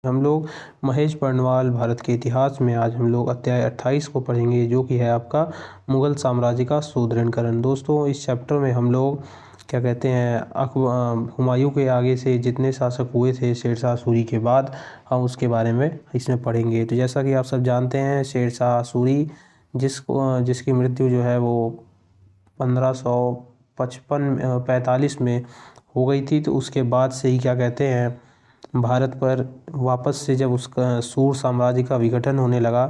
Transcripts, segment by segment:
हम लोग महेश बर्णवाल भारत के इतिहास में आज हम लोग अध्याय 28 को पढ़ेंगे, जो कि है आपका मुग़ल साम्राज्य का सुदृढ़ीकरण। दोस्तों, इस चैप्टर में हम लोग क्या कहते हैं, हुमायूं के आगे से जितने शासक हुए थे शेरशाह सूरी के बाद, हम उसके बारे में इसमें पढ़ेंगे। तो जैसा कि आप सब जानते हैं, शेरशाह सूरी जिसकी मृत्यु जो है वो 1545 में हो गई थी। तो उसके बाद से ही क्या कहते हैं, भारत पर वापस से जब उसका सूर साम्राज्य का विघटन होने लगा,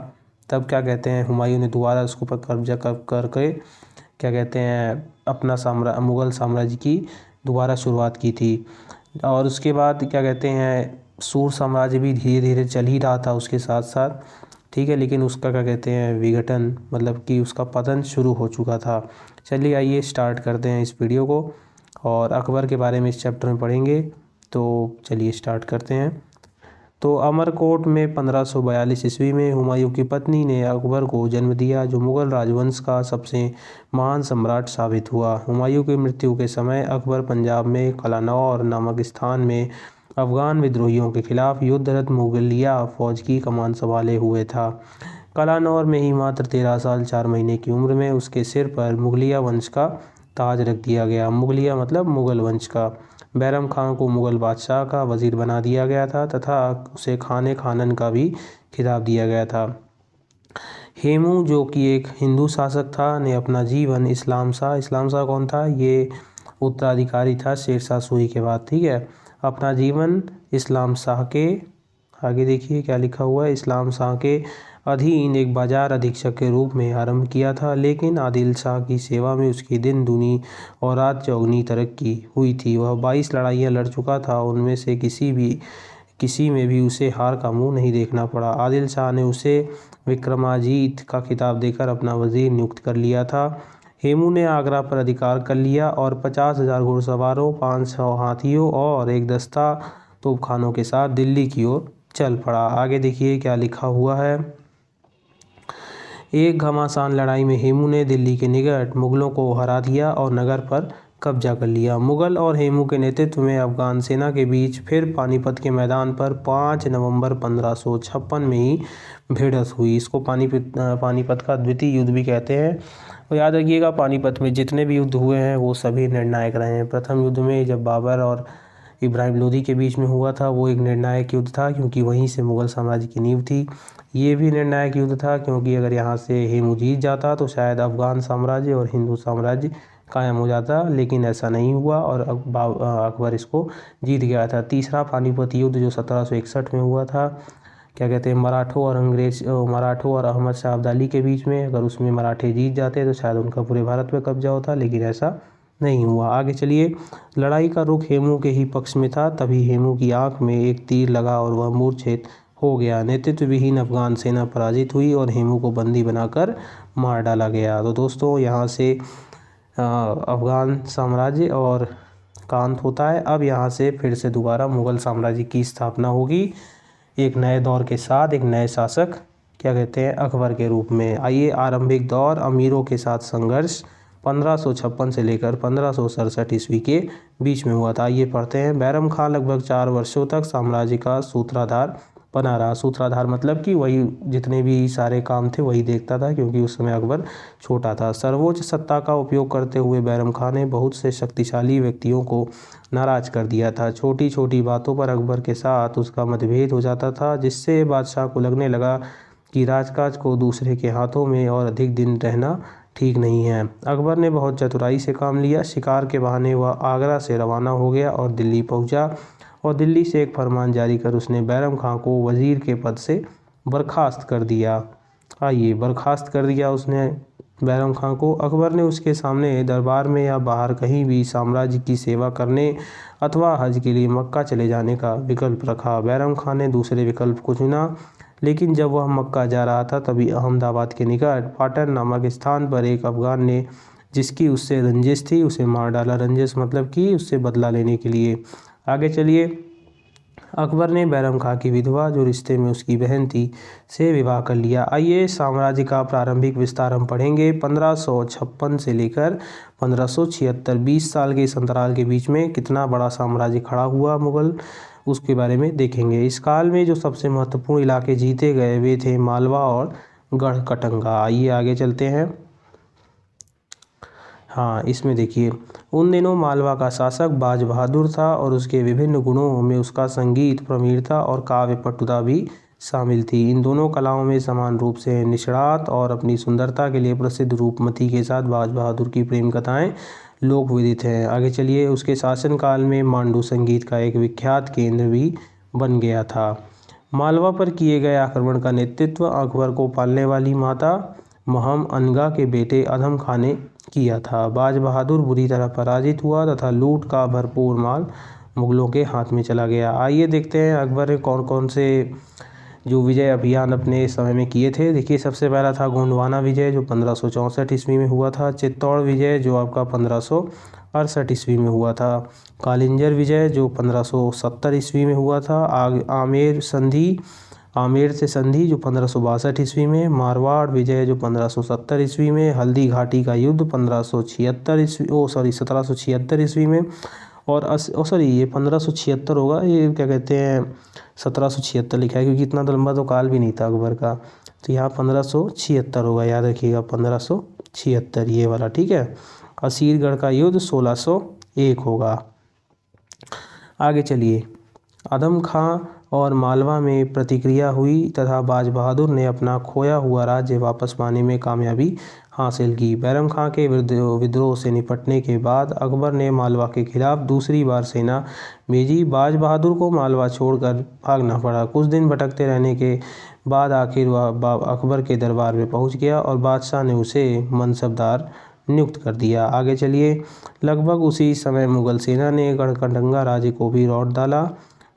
तब क्या कहते हैं, हुमायूं ने दोबारा उसके ऊपर कब्जा करके क्या कहते हैं अपना मुग़ल साम्राज्य की दोबारा शुरुआत की थी। और उसके बाद क्या कहते हैं, सूर साम्राज्य भी धीरे धीरे चल ही रहा था उसके साथ साथ, ठीक है, लेकिन उसका क्या कहते हैं विघटन, मतलब कि उसका पतन शुरू हो चुका था। चलिए आइए स्टार्ट करते हैं इस वीडियो को, और अकबर के बारे में इस चैप्टर में पढ़ेंगे। तो चलिए स्टार्ट करते हैं। तो अमरकोट में 1542 ईस्वी में हुमायूं की पत्नी ने अकबर को जन्म दिया, जो मुग़ल राजवंश का सबसे महान सम्राट साबित हुआ। हुमायूं की मृत्यु के समय अकबर पंजाब में कलानौर नामक स्थान में अफ़गान विद्रोहियों के खिलाफ युद्धरत मुगलिया फ़ौज की कमान संभाले हुए था। कलानौर में ही मात्र 13 साल 4 महीने की उम्र में उसके सिर पर मुगलिया वंश का ताज रख दिया गया। मुगलिया मतलब मुग़ल वंश का। बैरम खान को मुग़ल बादशाह का वज़ीर बना दिया गया था तथा उसे खाने खानन का भी खिताब दिया गया था। हेमू, जो कि एक हिंदू शासक था, ने अपना जीवन इस्लाम शाह कौन था? ये उत्तराधिकारी था शेरशाह सूरी के बाद, ठीक है। अपना जीवन इस्लाम शाह के, आगे देखिए क्या लिखा हुआ है, इस्लाम शाह के अधीन एक बाजार अधीक्षक के रूप में आरंभ किया था, लेकिन आदिल शाह की सेवा में उसकी दिन दूनी और रात चौगुनी तरक्की हुई थी। वह 22 लड़ाइयाँ लड़ चुका था, उनमें से किसी में भी उसे हार का मुंह नहीं देखना पड़ा। आदिल शाह ने उसे विक्रमाजीत का खिताब देकर अपना वज़ीर नियुक्त कर लिया था। हेमू ने आगरा पर अधिकार कर लिया और 50,000 घुड़सवारों, 500 हाथियों और एक दस्ता तोपखानों के साथ दिल्ली की ओर चल पड़ा। आगे देखिए क्या लिखा हुआ है। एक घमासान लड़ाई में हेमू ने दिल्ली के निकट मुग़लों को हरा दिया और नगर पर कब्जा कर लिया। मुग़ल और हेमू के नेतृत्व में अफ़गान सेना के बीच फिर पानीपत के मैदान पर 5 नवंबर 1556 में ही भिड़ंत हुई। इसको पानीपत का द्वितीय युद्ध भी कहते हैं। तो याद रखिएगा, पानीपत में जितने भी युद्ध हुए हैं वो सभी निर्णायक रहे हैं। प्रथम युद्ध में जब बाबर और इब्राहिम लोदी के बीच में हुआ था, वो एक निर्णायक युद्ध था, क्योंकि वहीं से मुग़ल साम्राज्य की नींव थी। ये भी निर्णायक युद्ध था, क्योंकि अगर यहाँ से हेमू जीत जाता तो शायद अफ़गान साम्राज्य और हिंदू साम्राज्य कायम हो जाता, लेकिन ऐसा नहीं हुआ और अकबर इसको जीत गया था। तीसरा पानीपत युद्ध जो 1761 में हुआ था, क्या कहते हैं, मराठों और अहमद शाह अब्दाली के बीच में, अगर उसमें मराठे जीत जाते तो शायद उनका पूरे भारत पे कब्जा होता, लेकिन ऐसा नहीं हुआ। आगे चलिए। लड़ाई का रुख हेमू के ही पक्ष में था। तभी हेमू की आंख में एक तीर लगा और वह मूर्छित हो गया। नेतृत्व विहीन अफ़गान सेना पराजित हुई और हेमू को बंदी बनाकर मार डाला गया। तो दोस्तों, यहाँ से अफ़गान साम्राज्य और का अंत होता है। अब यहाँ से फिर से दोबारा मुग़ल साम्राज्य की स्थापना होगी, एक नए दौर के साथ, एक नए शासक क्या कहते हैं अकबर के रूप में। आइए, आरंभिक दौर अमीरों के साथ संघर्ष 1556 से लेकर 1567 ईस्वी के बीच में हुआ था। आइए पढ़ते हैं। बैरम खान लगभग 4 वर्षों तक साम्राज्य का सूत्रधार बना रहा। सूत्रधार मतलब कि वही जितने भी सारे काम थे वही देखता था, क्योंकि उस समय अकबर छोटा था। सर्वोच्च सत्ता का उपयोग करते हुए बैरम खान ने बहुत से शक्तिशाली व्यक्तियों को नाराज कर दिया था। छोटी छोटी बातों पर अकबर के साथ उसका मतभेद हो जाता था, जिससे बादशाह को लगने लगा कि राजकाज को दूसरे के हाथों में और अधिक दिन रहना ठीक नहीं है। अकबर ने बहुत चतुराई से काम लिया। शिकार के बहाने वह आगरा से रवाना हो गया और दिल्ली पहुंचा, और दिल्ली से एक फरमान जारी कर उसने बैरम खां को वज़ीर के पद से बर्खास्त कर दिया। बर्खास्त कर दिया उसने बैरम खां को। अकबर ने उसके सामने दरबार में या बाहर कहीं भी साम्राज्य की सेवा करने अथवा हज के लिए मक्का चले जाने का विकल्प रखा। बैरम खां ने दूसरे विकल्प को चुना, लेकिन जब वह मक्का जा रहा था तभी अहमदाबाद के निकट पाटन नामक स्थान पर एक अफ़गान ने, जिसकी उससे रंजिश थी, उसे मार डाला। रंजिश मतलब कि उससे बदला लेने के लिए। आगे चलिए। अकबर ने बैरम खां की विधवा, जो रिश्ते में उसकी बहन थी, से विवाह कर लिया। आइए, साम्राज्य का प्रारंभिक विस्तार हम पढ़ेंगे। 1556 से लेकर 1576, 20 साल के इस अंतराल के बीच में कितना बड़ा साम्राज्य खड़ा हुआ मुग़ल। उसके बारे में देखेंगे। इस काल में जो सबसे महत्वपूर्ण इलाके जीते गए वे थे मालवा और गढ़कटंगा। आइए आगे चलते हैं। हाँ, इसमें देखिए, उन दिनों मालवा का शासक बाज बहादुर था और उसके विभिन्न गुणों में उसका संगीत प्रवीणता और काव्य पटुता भी शामिल थी। इन दोनों कलाओं में समान रूप से निष्णात और अपनी सुंदरता के लिए प्रसिद्ध रूपमती के साथ बाज बहादुर की प्रेम कथाएं लोक विदित हैं। आगे चलिए, उसके शासनकाल में मांडू संगीत का एक विख्यात केंद्र भी बन गया था। मालवा पर किए गए आक्रमण का नेतृत्व अकबर को पालने वाली माता महम अनगा के बेटे अधम खां ने किया था। बाज बहादुर बुरी तरह पराजित हुआ तथा लूट का भरपूर माल मुगलों के हाथ में चला गया। आइए देखते हैं अकबर ने कौन कौन से जो विजय अभियान अपने समय में किए थे। देखिए, सबसे पहला था गोंडवाना विजय जो 1564 ईस्वी में हुआ था। चित्तौड़ विजय जो आपका 1568 ईस्वी में हुआ था। कालिंजर विजय जो 1570 ईस्वी में हुआ था। आमेर से संधि जो 1562 ईस्वी में। मारवाड़ विजय जो 1570 ईस्वी में। हल्दी घाटी का युद्ध 1776 ईस्वी में। और ये 1576 होगा, ये क्या कहते हैं 1776 लिखा है क्योंकि इतना लंबा तो काल भी नहीं था अकबर का, तो यहाँ 1576 होगा, याद रखिएगा 1576 ये वाला, ठीक है। असीरगढ़ का युद्ध 1601 होगा। आगे चलिए, अधम खां और मालवा में प्रतिक्रिया हुई तथा बाज बहादुर ने अपना खोया हुआ राज्य वापस पाने में कामयाबी हासिल की। बैरम खां के विद्रोह से निपटने के बाद अकबर ने मालवा के खिलाफ दूसरी बार सेना भेजी। बाज बहादुर को मालवा छोड़कर भागना पड़ा। कुछ दिन भटकते रहने के बाद आखिर वह अकबर के दरबार में पहुंच गया और बादशाह ने उसे मनसबदार नियुक्त कर दिया। आगे चलिए, लगभग उसी समय मुगल सेना ने गढ़कटंगा राज्य को भी लौट डाला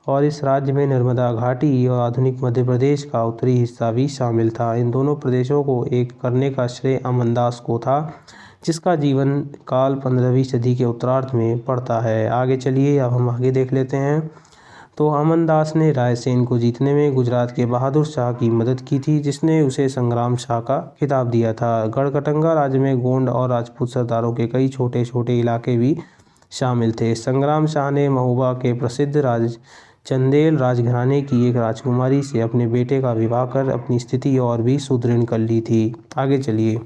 और इस राज्य में नर्मदा घाटी और आधुनिक मध्य प्रदेश का उत्तरी हिस्सा भी शामिल था। इन दोनों प्रदेशों को एक करने का श्रेय अमनदास को था, जिसका जीवन काल 15वीं सदी के उत्तरार्ध में पड़ता है। आगे चलिए, अब हम आगे देख लेते हैं। तो अमनदास ने रायसेन को जीतने में गुजरात के बहादुर शाह की मदद की थी, जिसने उसे संग्राम शाह का खिताब दिया था। गढ़कटंगा राज्य में गोंड और राजपूत सरदारों के कई छोटे छोटे इलाके भी शामिल थे। संग्राम शाह ने महोबा के प्रसिद्ध चंदेल राजघराने की एक राजकुमारी से अपने बेटे का विवाह कर अपनी स्थिति और भी सुदृढ़ कर ली थी। आगे चलिए,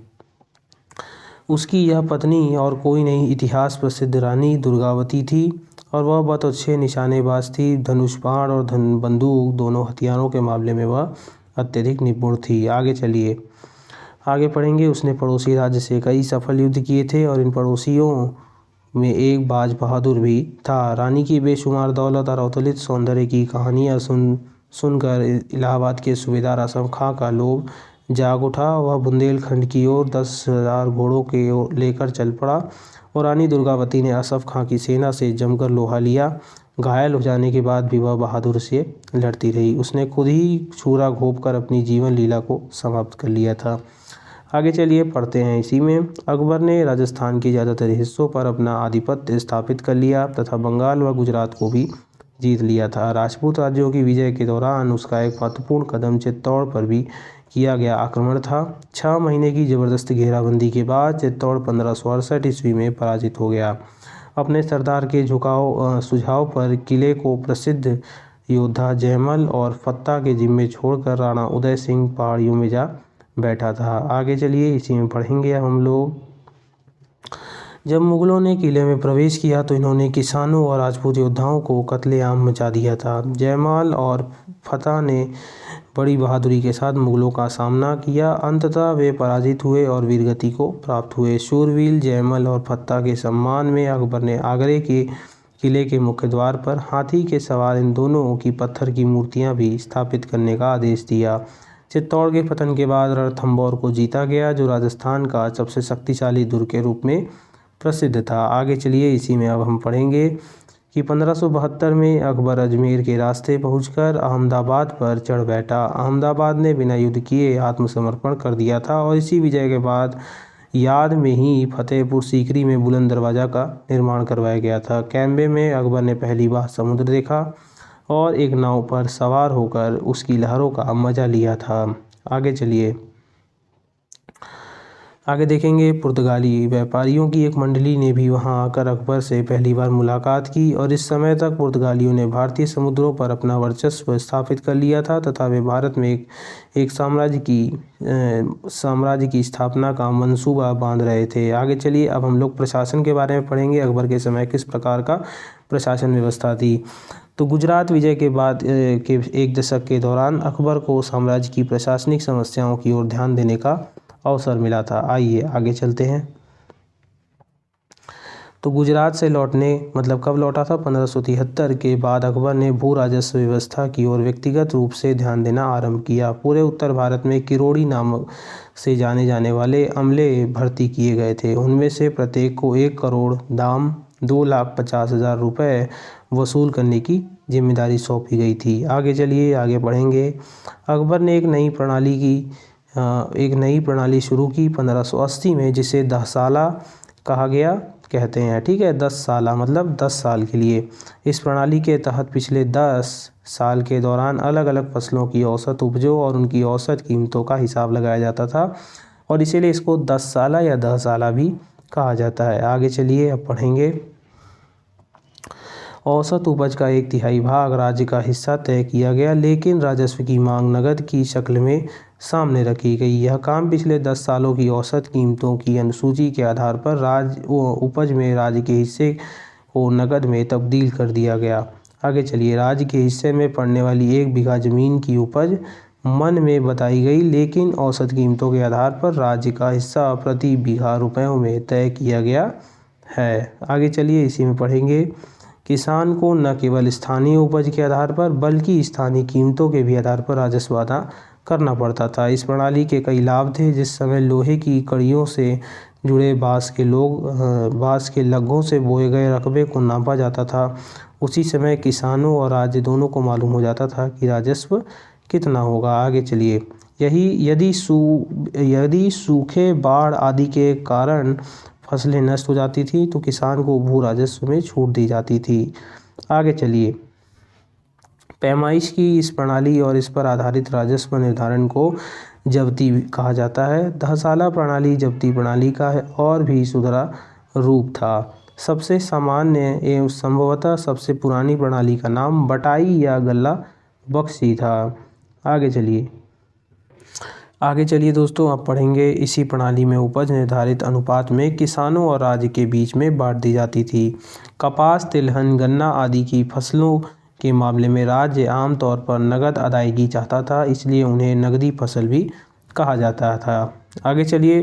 उसकी यह पत्नी और कोई नहीं इतिहास प्रसिद्ध रानी दुर्गावती थी और वह बहुत अच्छे निशानेबाज थी। धनुष बाण और बंदूक दोनों हथियारों के मामले में वह अत्यधिक निपुण थी। आगे चलिए, आगे पढ़ेंगे। उसने पड़ोसी राज्य से कई सफल युद्ध किए थे और इन पड़ोसियों में एक बाज बहादुर भी था। रानी की बेशुमार दौलत और अवतलित सौंदर्य की कहानियाँ सुनकर इलाहाबाद के सूबेदार असफ खां का लोभ जाग उठा। वह बुंदेलखंड की ओर 10,000 घोड़ों के लेकर चल पड़ा और रानी दुर्गावती ने असफ खां की सेना से जमकर लोहा लिया। घायल हो जाने के बाद भी वह बहादुर से लड़ती रही। उसने खुद ही छुरा घोंपकर अपनी जीवन लीला को समाप्त कर लिया था। आगे चलिए पढ़ते हैं। इसी में अकबर ने राजस्थान के ज़्यादातर हिस्सों पर अपना आधिपत्य स्थापित कर लिया तथा बंगाल व गुजरात को भी जीत लिया था। राजपूत राज्यों की विजय के दौरान उसका एक महत्वपूर्ण कदम चित्तौड़ पर भी किया गया आक्रमण था। 6 महीने की जबरदस्त घेराबंदी के बाद चित्तौड़ 1568 ईस्वी में पराजित हो गया। अपने सरदार के सुझाव पर किले को प्रसिद्ध योद्धा जयमल और फत्ता के जिम्मे छोड़कर राणा उदय सिंह पहाड़ियों में जा बैठा था। आगे चलिए, इसी में पढ़ेंगे हम लोग। जब मुगलों ने किले में प्रवेश किया तो इन्होंने किसानों और राजपूत योद्धाओं को कत्लेआम मचा दिया था। जयमाल और फतह ने बड़ी बहादुरी के साथ मुगलों का सामना किया। अंततः वे पराजित हुए और वीरगति को प्राप्त हुए। शूरवीर जयमल और फत्ता के सम्मान में अकबर ने आगरे के किले के मुख्य द्वार पर हाथी के सवार इन दोनों की पत्थर की मूर्तियां भी स्थापित करने का आदेश दिया। चित्तौड़ के पतन के बाद रणथंभौर को जीता गया, जो राजस्थान का सबसे शक्तिशाली दुर्ग के रूप में प्रसिद्ध था। आगे चलिए, इसी में अब हम पढ़ेंगे कि 1572 में अकबर अजमेर के रास्ते पहुंचकर अहमदाबाद पर चढ़ बैठा। अहमदाबाद ने बिना युद्ध किए आत्मसमर्पण कर दिया था और इसी विजय के बाद याद में ही फतेहपुर सीकरी में बुलंद दरवाज़ा का निर्माण करवाया गया था। कैम्बे में अकबर ने पहली बार समुद्र देखा और एक नाव पर सवार होकर उसकी लहरों का मजा लिया था। आगे चलिए, आगे देखेंगे पुर्तगाली व्यापारियों की एक मंडली ने भी वहां आकर अकबर से पहली बार मुलाकात की और इस समय तक पुर्तगालियों ने भारतीय समुद्रों पर अपना वर्चस्व स्थापित कर लिया था तथा वे भारत में एक साम्राज्य की स्थापना का मंसूबा बांध रहे थे। आगे चलिए, अब हम लोग प्रशासन के बारे में पढ़ेंगे। अकबर के समय किस प्रकार का प्रशासन व्यवस्था थी। तो गुजरात विजय के बाद के एक दशक के दौरान अकबर को साम्राज्य की प्रशासनिक समस्याओं की ओर ध्यान देने का अवसर मिला था। आइए आगे चलते हैं। तो गुजरात से लौटने मतलब कब लौटा था, 1573 के बाद अकबर ने भू राजस्व व्यवस्था की ओर व्यक्तिगत रूप से ध्यान देना आरंभ किया। पूरे उत्तर भारत में किरोड़ी नाम से जाने जाने वाले अमले भर्ती किए गए थे। उनमें से प्रत्येक को 1 करोड़ दाम 2,50,000 रुपये वसूल करने की जिम्मेदारी सौंपी गई थी। आगे चलिए, आगे बढ़ेंगे। अकबर ने एक नई प्रणाली शुरू की 1580 में, जिसे 10 साला कहते हैं। ठीक है, 10 साला मतलब 10 साल के लिए। इस प्रणाली के तहत पिछले 10 साल के दौरान अलग अलग फसलों की औसत उपजों और उनकी औसत कीमतों का हिसाब लगाया जाता था और इसीलिए इसको 10 साला या 10 साला भी कहा जाता है। आगे चलिए, अब पढ़ेंगे। औसत उपज का 1/3 भाग राज्य का हिस्सा तय किया गया, लेकिन राजस्व की मांग नकद की शक्ल में सामने रखी गई। यह काम पिछले 10 सालों की औसत कीमतों की अनुसूची के आधार पर उपज में राज्य के हिस्से को नकद में तब्दील कर दिया गया। आगे चलिए, राज्य के हिस्से में पड़ने वाली 1 बीघा जमीन की उपज मन में बताई गई, लेकिन औसत कीमतों के आधार पर राज्य का हिस्सा प्रति बीघा रुपयों में तय किया गया है। आगे चलिए, इसी में पढ़ेंगे। किसान को न केवल स्थानीय उपज के आधार पर बल्कि स्थानीय कीमतों के भी आधार पर राजस्व अदा करना पड़ता था। इस प्रणाली के कई लाभ थे। जिस समय लोहे की कड़ियों से जुड़े बांस के लग्गों से बोए गए रकबे को नापा जाता था, उसी समय किसानों और राज्य दोनों को मालूम हो जाता था कि राजस्व कितना होगा। आगे चलिए, यदि सूखे, बाढ़ आदि के कारण फसलें नष्ट हो जाती थी तो किसान को भू राजस्व में छूट दी जाती थी। आगे चलिए, पैमाइश की इस प्रणाली और इस पर आधारित राजस्व निर्धारण को जब्ती कहा जाता है। 10 साला प्रणाली जब्ती प्रणाली का है और भी सुधरा रूप था। सबसे सामान्य एवं संभवतः सबसे पुरानी प्रणाली का नाम बटाई या गल्ला बख्शी था। आगे चलिए दोस्तों, आप पढ़ेंगे। इसी प्रणाली में उपज निर्धारित अनुपात में किसानों और राज्य के बीच में बांट दी जाती थी। कपास, तिलहन, गन्ना आदि की फसलों के मामले में राज्य आमतौर पर नगद अदायगी चाहता था, इसलिए उन्हें नगदी फसल भी कहा जाता था। आगे चलिए,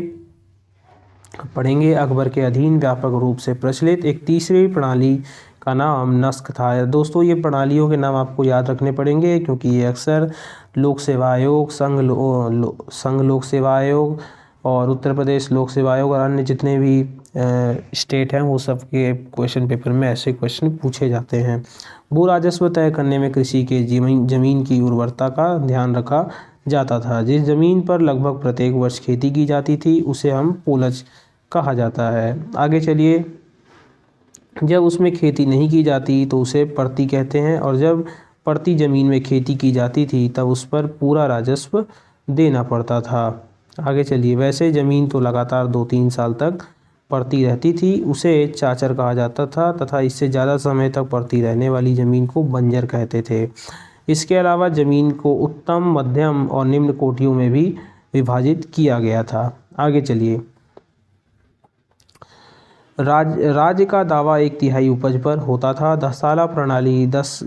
पढ़ेंगे। अकबर के अधीन व्यापक रूप से प्रचलित एक तीसरी प्रणाली का नाम नस्ख था। दोस्तों, ये प्रणालियों के नाम आपको याद रखने पड़ेंगे क्योंकि ये अक्सर लोक सेवा आयोग, संघ लोक सेवा आयोग और उत्तर प्रदेश लोक सेवा आयोग और अन्य जितने भी स्टेट हैं वो सब के क्वेश्चन पेपर में ऐसे क्वेश्चन पूछे जाते हैं। भू राजस्व तय करने में कृषि के जमीन की उर्वरता का ध्यान रखा जाता था। जिस जमीन पर लगभग प्रत्येक वर्ष खेती की जाती थी उसे हम पोलज कहा जाता है। आगे चलिए, जब उसमें खेती नहीं की जाती तो उसे परती कहते हैं और जब परती ज़मीन में खेती की जाती थी तब उस पर पूरा राजस्व देना पड़ता था। आगे चलिए, वैसे ज़मीन तो लगातार 2-3 साल तक पड़ती रहती थी, उसे चाचर कहा जाता था तथा इससे ज़्यादा समय तक पड़ती रहने वाली ज़मीन को बंजर कहते थे। इसके अलावा ज़मीन को उत्तम, मध्यम और निम्न कोटियों में भी विभाजित किया गया था। आगे चलिए, राज्य का दावा 1/3 उपज पर होता था। 10 साला प्रणाली 10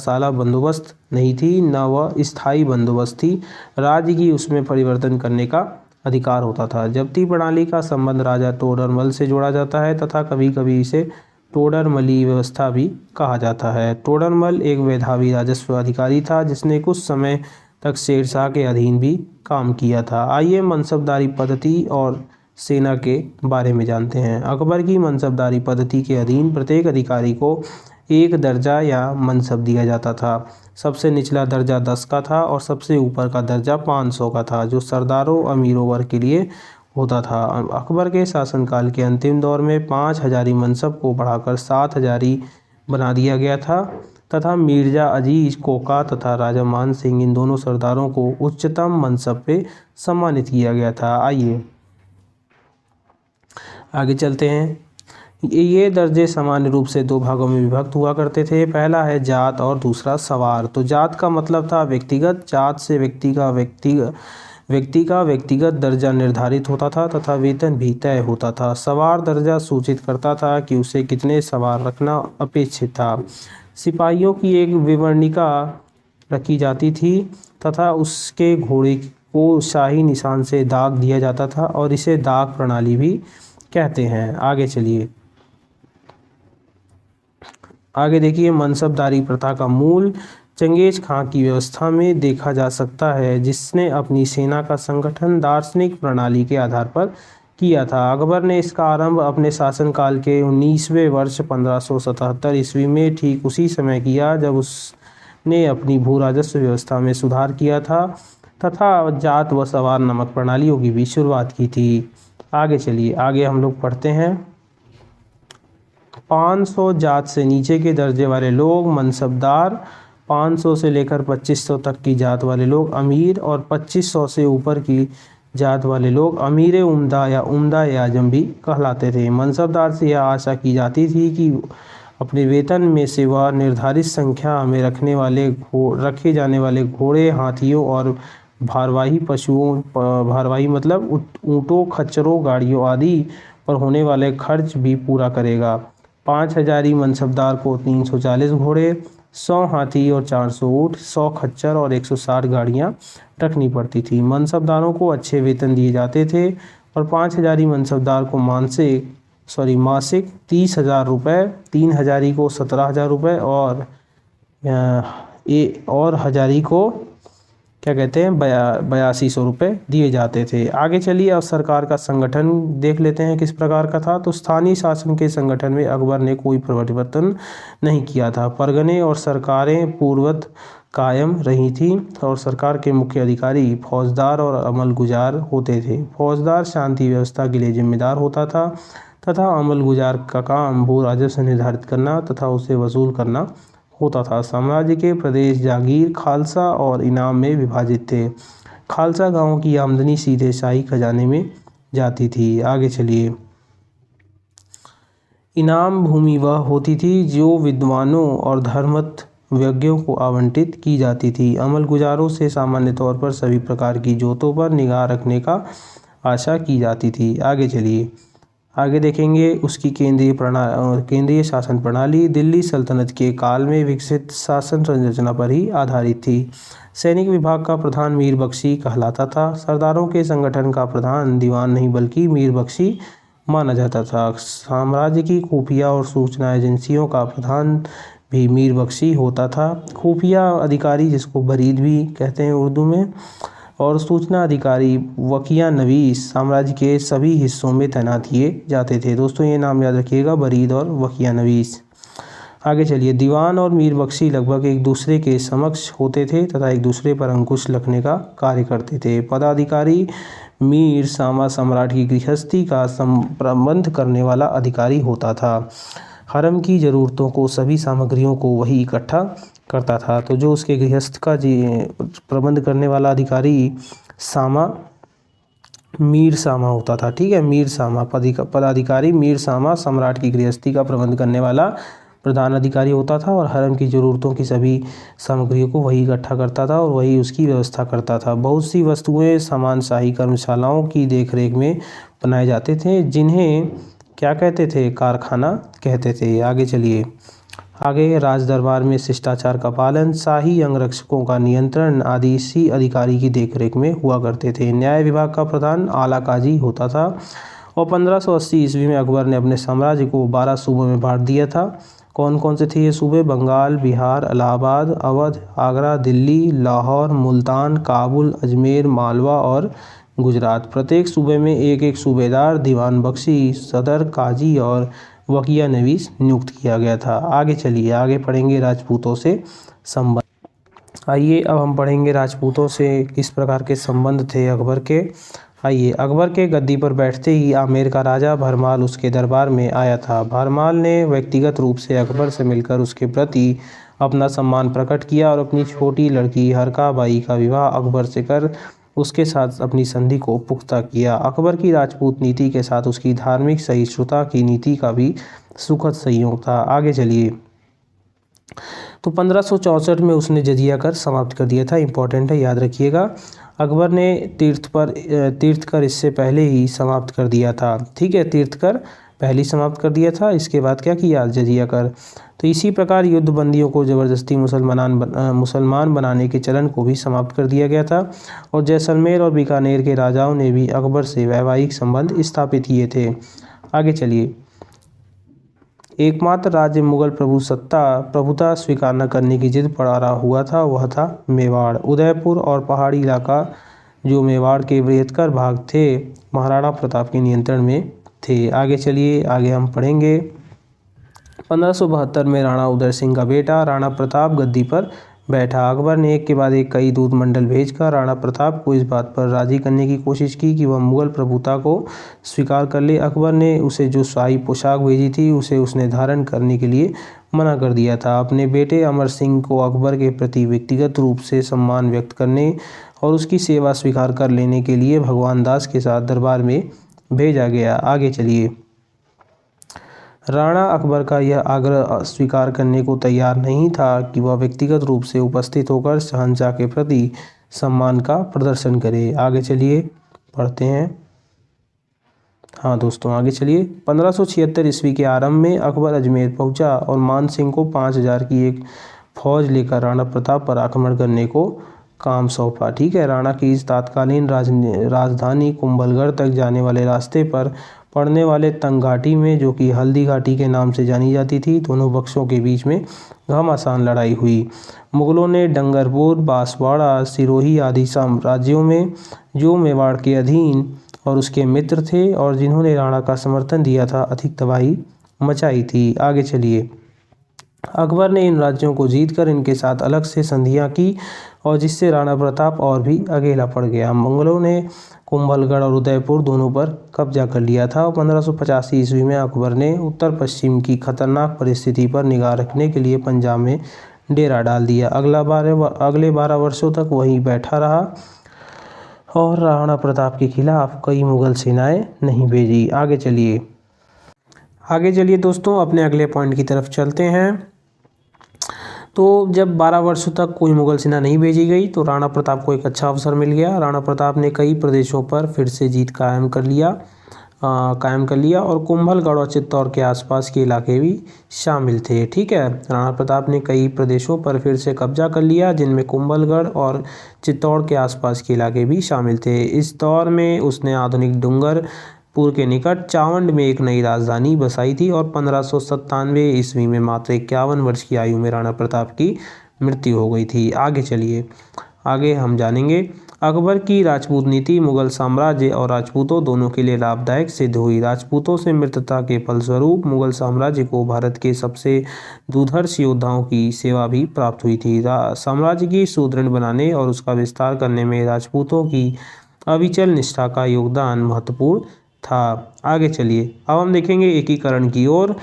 साला बंदोबस्त नहीं थी, न वह स्थायी बंदोबस्त थी। राज्य की उसमें परिवर्तन करने का अधिकार होता था। जब्ती प्रणाली का संबंध राजा टोडरमल से जोड़ा जाता है तथा कभी कभी इसे टोडरमली व्यवस्था भी कहा जाता है। टोडरमल एक मेधावी राजस्व अधिकारी था जिसने कुछ समय तक शेरशाह के अधीन भी काम किया था। आइए मनसबदारी पद्धति और सेना के बारे में जानते हैं। अकबर की मनसबदारी पद्धति के अधीन प्रत्येक अधिकारी को एक दर्जा या मनसब दिया जाता था। सबसे निचला दर्जा 10 का था और सबसे ऊपर का दर्जा 500 का था, जो सरदारों अमीरों वर्ग के लिए होता था। अकबर के शासनकाल के अंतिम दौर में 5 हजारी मनसब को बढ़ाकर 7 हजारी बना दिया गया था तथा मिर्जा अजीज कोका तथा राजा मान सिंह, इन दोनों सरदारों को उच्चतम मनसब पे सम्मानित किया गया था। आइए आगे चलते हैं। ये दर्जे सामान्य रूप से दो भागों में विभक्त हुआ करते थे। पहला है जात और दूसरा सवार। तो जात का मतलब था व्यक्तिगत, जात से व्यक्ति का व्यक्तिगत दर्जा निर्धारित होता था तथा वेतन भी तय होता था। सवार दर्जा सूचित करता था कि उसे कितने सवार रखना अपेक्षित था। सिपाहियों की एक विवरणिका रखी जाती थी तथा उसके घोड़े को शाही निशान से दाग दिया जाता था और इसे दाग प्रणाली भी कहते हैं। आगे चलिए, आगे देखिए। मनसबदारी प्रथा का मूल चंगेज खां की व्यवस्था में देखा जा सकता है, जिसने अपनी सेना का संगठन दार्शनिक प्रणाली के आधार पर किया था। अकबर ने इसका आरंभ अपने शासनकाल के 19वें वर्ष 1577 ईस्वी में ठीक उसी समय किया जब उसने अपनी भू राजस्व व्यवस्था में सुधार किया था तथा जात व सवार नामक प्रणालियों की भी शुरुआत की थी। आगे चलिए, आगे हम लोग पढ़ते हैं। 500 जात से नीचे के दर्जे वाले लोग मनसबदार, 500 से लेकर 2500 तक की जात वाले लोग अमीर और 2500 से ऊपर की जात वाले लोग अमीर उम्दा या उम्दा ए आजम भी कहलाते थे। मनसबदार से यह आशा की जाती थी कि अपने वेतन में से वह निर्धारित संख्या में रखे जाने वाले घोड़े, हाथियों और भारवाही पशुओं, भारवाही मतलब ऊँटों, खच्चरों, गाड़ियों आदि पर होने वाले खर्च भी पूरा करेगा। 5000 मनसबदार को 340 घोड़े, 100 हाथी और 400 ऊँट, 100 खच्चर और 160 गाड़ियाँ रखनी पड़ती थी। मनसबदारों को अच्छे वेतन दिए जाते थे और 5000 मनसबदार को मासिक 30,000 रुपये, 3000 को 17,000 रुपये और हजारी को क्या कहते हैं 8200 रुपये दिए जाते थे। आगे चलिए, अब सरकार का संगठन देख लेते हैं किस प्रकार का था। तो स्थानीय शासन के संगठन में अकबर ने कोई परिवर्तन नहीं किया था। परगने और सरकारें पूर्ववत कायम रही थी और सरकार के मुख्य अधिकारी फौजदार और अमलगुजार होते थे। फौजदार शांति व्यवस्था के लिए जिम्मेदार होता था तथा अमलगुजार का काम भू राजस्व निर्धारित करना तथा उसे वसूल करना होता था। साम्राज्य के प्रदेश जागीर, खालसा और इनाम में विभाजित थे। खालसा गांवों की आमदनी सीधे शाही खजाने में जाती थी। आगे चलिए, इनाम भूमि वह होती थी जो विद्वानों और धर्मज्ञों को आवंटित की जाती थी। अमलगुजारों से सामान्य तौर पर सभी प्रकार की जोतों पर निगाह रखने का आशा की जाती थी। आगे चलिए, आगे देखेंगे उसकी केंद्रीय शासन प्रणाली दिल्ली सल्तनत के काल में विकसित शासन संरचना पर ही आधारित थी। सैनिक विभाग का प्रधान मीर बख्शी कहलाता था। सरदारों के संगठन का प्रधान दीवान नहीं बल्कि मीर बख्शी माना जाता था। साम्राज्य की खुफिया और सूचना एजेंसियों का प्रधान भी मीर बख्शी होता था। खुफिया अधिकारी, जिसको बरीद भी कहते हैं उर्दू में, और सूचना अधिकारी वकिया नवीस साम्राज्य के सभी हिस्सों में तैनात किए जाते थे। दोस्तों ये नाम याद रखिएगा, बरीद और वकिया नवीस। आगे चलिए, दीवान और मीर बख्शी लगभग एक दूसरे के समक्ष होते थे तथा एक दूसरे पर अंकुश रखने का कार्य करते थे। पदाधिकारी मीर सामा सम्राट की गृहस्थी का प्रबंध करने वाला अधिकारी होता था। हरम की ज़रूरतों को, सभी सामग्रियों को वही इकट्ठा करता था। तो जो उसके गृहस्थ का प्रबंध करने वाला अधिकारी मीर सामा होता था। ठीक है, मीर सामा पदाधिकारी मीर सामा सम्राट की गृहस्थी का प्रबंध करने वाला प्रधान अधिकारी होता था और हरम की ज़रूरतों की सभी सामग्रियों को वही इकट्ठा करता था और वही उसकी व्यवस्था करता था। बहुत सी वस्तुएं सामान शाही कर्मशालाओं की देखरेख में बनाए जाते थे, जिन्हें क्या कहते थे, कारखाना कहते थे। आगे चलिए, आगे राज दरबार में शिष्टाचार का पालन, शाही अंगरक्षकों का नियंत्रण आदि इसी अधिकारी की देखरेख में हुआ करते थे। न्याय विभाग का प्रधान आला काजी होता था और 1580 ईस्वी में अकबर ने अपने साम्राज्य को 12 सूबों में बांट दिया था। कौन कौन से थे ये सूबे? बंगाल, बिहार, इलाहाबाद, अवध, आगरा, दिल्ली, लाहौर, मुल्तान, काबुल, अजमेर, मालवा और गुजरात। प्रत्येक सूबे में एक एक सूबेदार, दीवान बख्शी, सदर, काजी और वकिया नवीस नियुक्त किया गया था। आगे चलिए, आगे पढ़ेंगे राजपूतों से संबंध। आइए अब हम पढ़ेंगे राजपूतों से किस प्रकार के संबंध थे अकबर के। आइए, अकबर के गद्दी पर बैठते ही आमेर का राजा भरमाल उसके दरबार में आया था। भरमाल ने व्यक्तिगत रूप से अकबर से मिलकर उसके प्रति अपना सम्मान प्रकट किया और अपनी छोटी लड़की हरका बाई का विवाह अकबर से कर उसके साथ अपनी संधि को पुख्ता किया। अकबर की राजपूत नीति के साथ उसकी धार्मिक सहिष्णुता की नीति का भी सुखद संयोग था। आगे चलिए, तो 1564 में उसने जजिया कर समाप्त कर दिया था। इम्पोर्टेंट है, याद रखिएगा। अकबर ने तीर्थ कर इससे पहले ही समाप्त कर दिया था। ठीक है, तीर्थ कर पहले ही समाप्त कर दिया था, इसके बाद क्या किया, जजिया कर। तो इसी प्रकार युद्ध बंदियों को ज़बरदस्ती मुसलमान बनाने के चलन को भी समाप्त कर दिया गया था और जैसलमेर और बीकानेर के राजाओं ने भी अकबर से वैवाहिक संबंध स्थापित किए थे। आगे चलिए, एकमात्र राज्य मुगल प्रभुता स्वीकार न करने की जिद पर अड़ा हुआ था, वह था मेवाड़। उदयपुर और पहाड़ी इलाका जो मेवाड़ के बृहत्तर भाग थे, महाराणा प्रताप के नियंत्रण में थे। आगे चलिए, आगे हम पढ़ेंगे। 1572 में राणा उदय सिंह का बेटा राणा प्रताप गद्दी पर बैठा। अकबर ने एक के बाद एक कई दूत मंडल भेजकर राणा प्रताप को इस बात पर राजी करने की कोशिश की कि वह मुगल प्रभुता को स्वीकार कर ले। अकबर ने उसे जो शाही पोशाक भेजी थी उसे उसने धारण करने के लिए मना कर दिया था। अपने बेटे अमर सिंह को अकबर के प्रति व्यक्तिगत रूप से सम्मान व्यक्त करने और उसकी सेवा स्वीकार कर लेने के लिए भगवान दास के साथ दरबार में भेजा गया। आगे चलिए, राणा अकबर का यह आग्रह स्वीकार करने को तैयार नहीं था कि वह व्यक्तिगत रूप से उपस्थित होकर शहंशाह के प्रति सम्मान का प्रदर्शन करे। आगे चलिए, पढ़ते हैं। हाँ दोस्तों, आगे चलिए। 1576 ईस्वी के आरंभ में अकबर अजमेर पहुंचा और मान सिंह को 5000 की एक फौज लेकर राणा प्रताप पर आक्रमण करने को काम सौंपा। ठीक है, राणा की इस तात्कालीन राजधानी कुंभलगढ़ तक जाने वाले रास्ते पर पड़ने वाले तंग घाटी में, जो कि हल्दी घाटी के नाम से जानी जाती थी, दोनों पक्षों के बीच में घमासान लड़ाई हुई। मुगलों ने डंगरपुर, बांसवाड़ा, सिरोही आदि साम्राज्यों में, जो मेवाड़ के अधीन और उसके मित्र थे और जिन्होंने राणा का समर्थन दिया था, अधिक तबाही मचाई थी। आगे चलिए, अकबर ने इन राज्यों को जीतकर इनके साथ अलग से संधियां की और जिससे राणा प्रताप और भी अकेला पड़ गया। मुगलों ने कुंभलगढ़ और उदयपुर दोनों पर कब्जा कर लिया था और 1585 ईस्वी में अकबर ने उत्तर पश्चिम की खतरनाक परिस्थिति पर निगाह रखने के लिए पंजाब में डेरा डाल दिया। अगले 12 वर्षों तक वहीं बैठा रहा और राणा प्रताप के खिलाफ कई मुगल सेनाएं नहीं भेजी। आगे चलिए दोस्तों, अपने अगले पॉइंट की तरफ चलते हैं। तो जब 12 वर्षों तक कोई मुगल सेना नहीं भेजी गई तो राणा प्रताप को एक अच्छा अवसर मिल गया। राणा प्रताप ने कई प्रदेशों पर फिर से जीत कायम कर लिया और कुंभलगढ़ और चित्तौड़ के आसपास के इलाके भी शामिल थे। ठीक है, राणा प्रताप ने कई प्रदेशों पर फिर से कब्जा कर लिया, जिनमें कुंभलगढ़ और चित्तौड़ के आसपास के इलाके भी शामिल थे। इस दौर में उसने आधुनिक डूंगरपुर के निकट चावंड में एक नई राजधानी बसाई थी और 1597 ईस्वी में मात्र 51 वर्ष की आयु में राणा प्रताप की मृत्यु हो गई थी। आगे चलिए, आगे हम जानेंगे। अकबर की राजपूत नीति मुगल साम्राज्य और राजपूतों दोनों के लिए लाभदायक सिद्ध हुई। राजपूतों से मित्रता के फलस्वरूप मुगल साम्राज्य को भारत के सबसे दुर्धर्ष योद्धाओं की सेवा भी प्राप्त हुई थी। साम्राज्य की सुदृढ़ बनाने और उसका विस्तार करने में राजपूतों की अविचल निष्ठा का योगदान महत्वपूर्ण था। आगे चलिए, अब हम देखेंगे एकीकरण की ओर,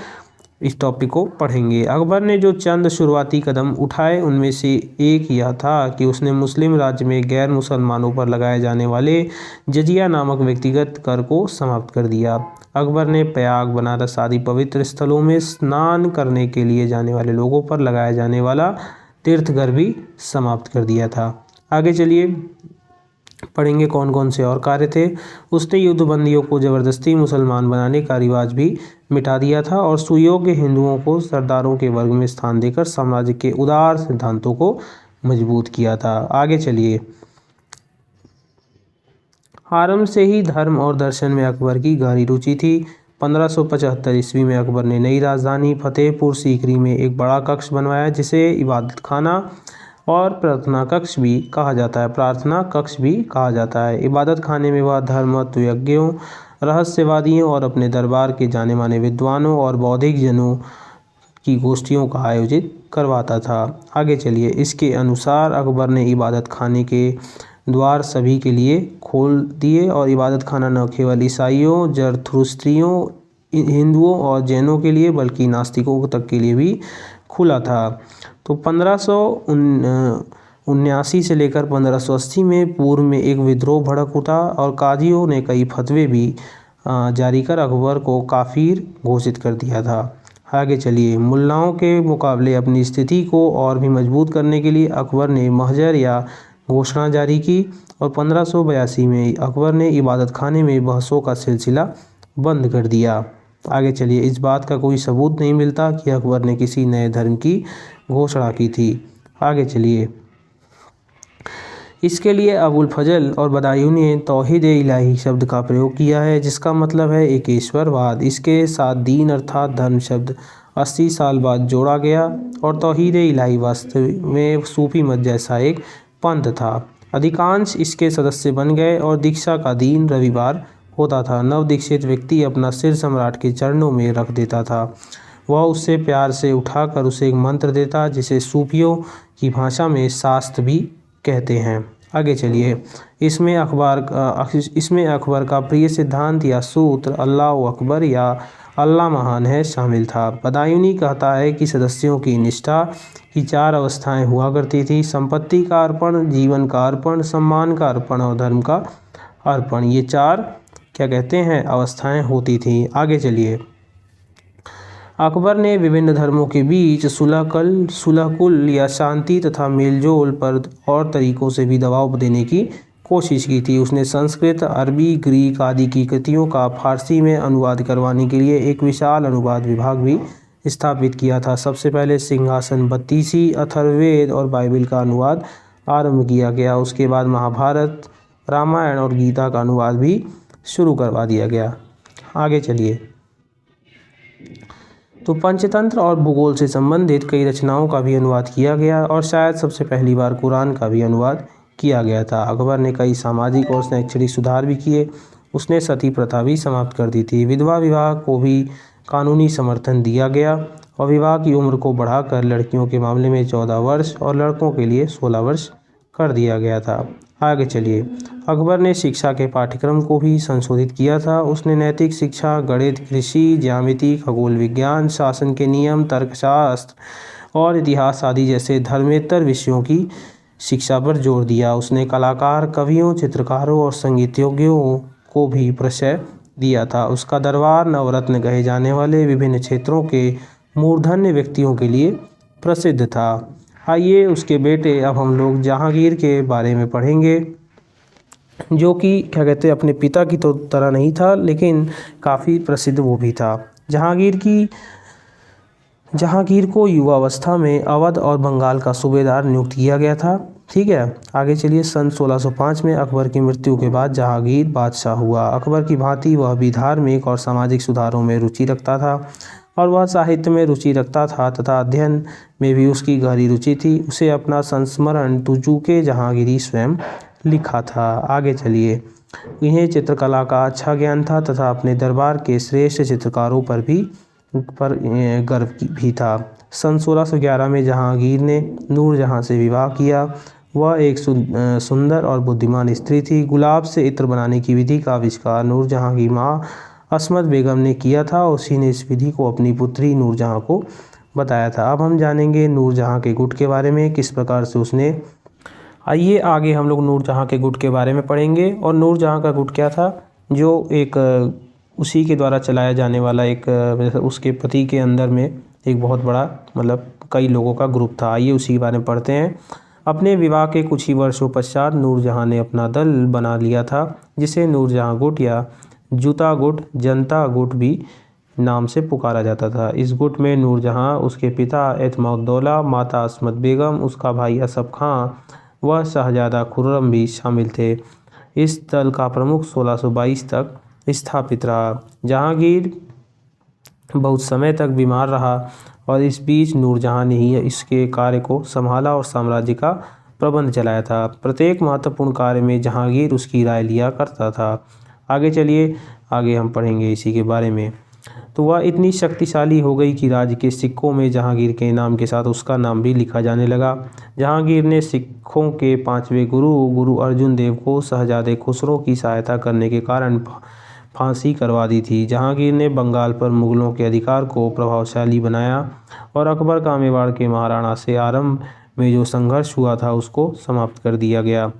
इस टॉपिक को पढ़ेंगे। अकबर ने जो चंद शुरुआती कदम उठाए उनमें से एक यह था कि उसने मुस्लिम राज्य में गैर मुसलमानों पर लगाए जाने वाले जजिया नामक व्यक्तिगत कर को समाप्त कर दिया। अकबर ने प्रयाग, बनारस आदि पवित्र स्थलों में स्नान करने के लिए जाने वाले लोगों पर लगाया जाने वाला तीर्थकर भी समाप्त कर दिया था। आगे चलिए, पढ़ेंगे कौन कौन से और कार्य थे। उसने युद्धबंदियों को जबरदस्ती मुसलमान बनाने का रिवाज भी मिटा दिया था और सुयोग्य हिंदुओं को सरदारों के वर्ग में स्थान देकर साम्राज्य के उदार सिद्धांतों को मजबूत किया था। आगे चलिए, आरंभ से ही धर्म और दर्शन में अकबर की गहरी रुचि थी। 1575 ईस्वी में अकबर ने नई राजधानी फतेहपुर सीकरी में एक बड़ा कक्ष बनवाया, जिसे इबादत खाना और प्रार्थना कक्ष भी कहा जाता है। इबादत खाने में वह धर्मत्व यज्ञों, रहस्यवादियों और अपने दरबार के जाने माने विद्वानों और बौद्धिक जनों की गोष्ठियों का आयोजित करवाता था। आगे चलिए, इसके अनुसार अकबर ने इबादत खाने के द्वार सभी के लिए खोल दिए और इबादत खाना न केवल ईसाइयों, जरथुस्त्रियों, हिंदुओं और जैनों के लिए बल्कि नास्तिकों तक के लिए भी खुला था। तो 1579 से लेकर 1580 में पूर्व में एक विद्रोह भड़क उठा और काजियों ने कई फतवे भी जारी कर अकबर को काफिर घोषित कर दिया था। आगे चलिए, मुल्लाओं के मुकाबले अपनी स्थिति को और भी मजबूत करने के लिए अकबर ने महजर या घोषणा जारी की और 1582 में अकबर ने इबादत खाने में बहसों का सिलसिला बंद कर दिया। आगे चलिए, इस बात का कोई सबूत नहीं मिलता कि अकबर ने किसी नए धर्म की घोषणा की थी। आगे चलिए, इसके लिए अबुल फजल और बदायूं ने तौहीद इलाही शब्द का प्रयोग किया है, जिसका मतलब है एक ईश्वरवाद। इसके साथ दीन अर्थात धर्म शब्द 80 साल बाद जोड़ा गया और तौहीद इलाही वास्तव में सूफी मत जैसा एक पंथ था। अधिकांश इसके सदस्य बन गए और दीक्षा का दिन रविवार होता था। नवदीक्षित व्यक्ति अपना सिर सम्राट के चरणों में रख देता था। वह उससे प्यार से उठाकर उसे एक मंत्र देता, जिसे सूफियों की भाषा में शास्त्र भी कहते हैं। आगे चलिए, इसमें अकबर का प्रिय सिद्धांत या सूत्र अल्लाह अकबर या अल्लाह महान है शामिल था। बदायूनी कहता है कि सदस्यों की निष्ठा की 4 अवस्थाएं हुआ करती थी: संपत्ति का अर्पण, जीवन का अर्पण, सम्मान का अर्पण और धर्म का अर्पण। ये 4 क्या कहते हैं अवस्थाएं होती थी। आगे चलिए, अकबर ने विभिन्न धर्मों के बीच सुलहकुल या शांति तथा मेलजोल पर और तरीकों से भी दबाव देने की कोशिश की थी। उसने संस्कृत, अरबी, ग्रीक आदि की कृतियों का फारसी में अनुवाद करवाने के लिए एक विशाल अनुवाद विभाग भी स्थापित किया था। सबसे पहले सिंहासन, बत्तीसी, अथर्ववेद और बाइबिल का अनुवाद आरंभ किया गया। उसके बाद महाभारत, रामायण और गीता का अनुवाद भी शुरू करवा दिया गया। आगे चलिए, तो पंचतंत्र और भूगोल से संबंधित कई रचनाओं का भी अनुवाद किया गया और शायद सबसे पहली बार कुरान का भी अनुवाद किया गया था। अकबर ने कई सामाजिक और शैक्षणिक सुधार भी किए। उसने सती प्रथा भी समाप्त कर दी थी। विधवा विवाह को भी कानूनी समर्थन दिया गया और विवाह की उम्र को बढ़ाकर लड़कियों के मामले में 14 वर्ष और लड़कों के लिए 16 वर्ष कर दिया गया था। आगे चलिए, अकबर ने शिक्षा के पाठ्यक्रम को भी संशोधित किया था। उसने नैतिक शिक्षा, गणित, कृषि, ज्यामिति, खगोल विज्ञान, शासन के नियम, तर्कशास्त्र और इतिहास आदि जैसे धर्मेतर विषयों की शिक्षा पर जोर दिया। उसने कलाकार, कवियों, चित्रकारों और संगीतज्ञों को भी प्रश्रय दिया था। उसका दरबार नवरत्न कहे जाने वाले विभिन्न क्षेत्रों के मूर्धन्य व्यक्तियों के लिए प्रसिद्ध था। आइए उसके बेटे अब हम लोग जहांगीर के बारे में पढ़ेंगे, जो कि क्या कहते हैं अपने पिता की तो तरह नहीं था, लेकिन काफ़ी प्रसिद्ध वो भी था। जहांगीर को युवावस्था में अवध और बंगाल का सूबेदार नियुक्त किया गया था। ठीक है, आगे चलिए। सन 1605 में अकबर की मृत्यु के बाद जहांगीर बादशाह हुआ। अकबर की भांति वह भी धार्मिक और सामाजिक सुधारों में रुचि रखता था और वह साहित्य में रुचि रखता था तथा अध्ययन में भी उसकी गहरी रुचि थी। उसे अपना संस्मरण तुजुके जहांगीरी स्वयं लिखा था। आगे चलिए, इन्हें चित्रकला का अच्छा ज्ञान था तथा अपने दरबार के श्रेष्ठ चित्रकारों पर गर्व भी था। सन 1611 में जहांगीर ने नूरजहां से विवाह किया। वह एक सुंदर और बुद्धिमान स्त्री थी। गुलाब से इत्र बनाने की विधि का आविष्कार नूरजहां की माँ असमत बेगम ने किया था। उसी ने इस विधि को अपनी पुत्री नूरजहां को बताया था। अब हम जानेंगे नूरजहां के गुट के बारे में, किस प्रकार से उसने। आइए आगे हम लोग नूरजहां के गुट के बारे में पढ़ेंगे। और नूरजहां का गुट क्या था, जो एक उसी के द्वारा चलाया जाने वाला एक उसके पति के अंदर में एक बहुत बड़ा मतलब कई लोगों का ग्रुप था। आइए उसी के बारे में पढ़ते हैं। अपने विवाह के कुछ ही वर्षों पश्चात नूरजहां ने अपना दल बना लिया था, जिसे नूरजहां गुट या जूता गुट, जनता गुट भी नाम से पुकारा जाता था। इस गुट में नूरजहां, उसके पिता एतमाउद्दौला, माता असमत बेगम, उसका भाई असफ खां व शहजादा खुर्रम भी शामिल थे। इस दल का प्रमुख 1622 तक स्थापित रहा। जहांगीर बहुत समय तक बीमार रहा और इस बीच नूरजहां ने ही इसके कार्य को संभाला और साम्राज्य का प्रबंध चलाया था। प्रत्येक महत्वपूर्ण कार्य में जहांगीर उसकी राय लिया करता था। आगे चलिए, आगे हम पढ़ेंगे इसी के बारे में। तो वह इतनी शक्तिशाली हो गई कि राज्य के सिक्कों में जहांगीर के नाम के साथ उसका नाम भी लिखा जाने लगा। जहांगीर ने सिखों के 5वें गुरु अर्जुन देव को शहजादे खुसरो की सहायता करने के कारण फांसी करवा दी थी। जहांगीर ने बंगाल पर मुगलों के अधिकार को प्रभावशाली बनाया और अकबर का मेवाड़ के महाराणा से आरंभ में जो संघर्ष हुआ था उसको समाप्त कर दिया गया।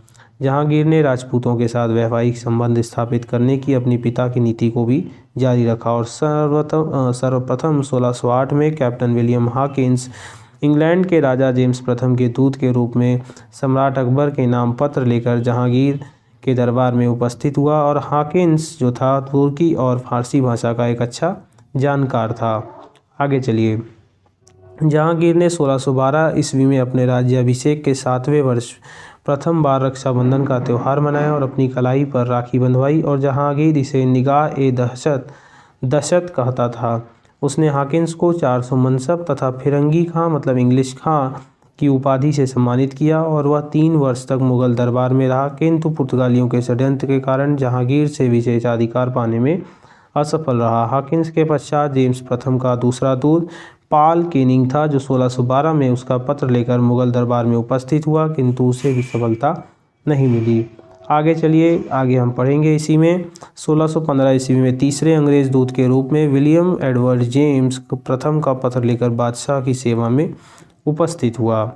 जहांगीर ने राजपूतों के साथ वैवाहिक संबंध स्थापित करने की अपनी पिता की नीति को भी जारी रखा और सर्वप्रथम 1608 में कैप्टन विलियम हॉकिंस इंग्लैंड के राजा जेम्स प्रथम के दूत के रूप में सम्राट अकबर के नाम पत्र लेकर जहांगीर के दरबार में उपस्थित हुआ। और हॉकिंस जो था तुर्की और फारसी भाषा का एक अच्छा जानकार था। आगे चलिए, जहांगीर ने 1612 ईस्वी में अपने राज्याभिषेक के 7वें वर्ष प्रथम बार रक्षाबंधन का त्यौहार मनाया और अपनी कलाई पर राखी बंधवाई। और जहांगीर इसे निगाह-ए-दहशत कहता था। उसने हॉकिंस को 400 मनसब तथा फिरंगी खां मतलब इंग्लिश खां की उपाधि से सम्मानित किया और वह 3 वर्ष तक मुगल दरबार में रहा, किंतु पुर्तगालियों के षड्यंत्र के कारण जहांगीर से विशेषाधिकार पाने में असफल रहा। हॉकिंस के पश्चात जेम्स प्रथम का दूसरा दूत पॉल केनिंग था, जो 1612 में उसका पत्र लेकर मुगल दरबार में उपस्थित हुआ, किंतु उसे भी सफलता नहीं मिली। आगे चलिए, आगे हम पढ़ेंगे इसी में 1615 ईस्वी में तीसरे अंग्रेज दूत के रूप में विलियम एडवर्ड जेम्स प्रथम का पत्र लेकर बादशाह की सेवा में उपस्थित हुआ।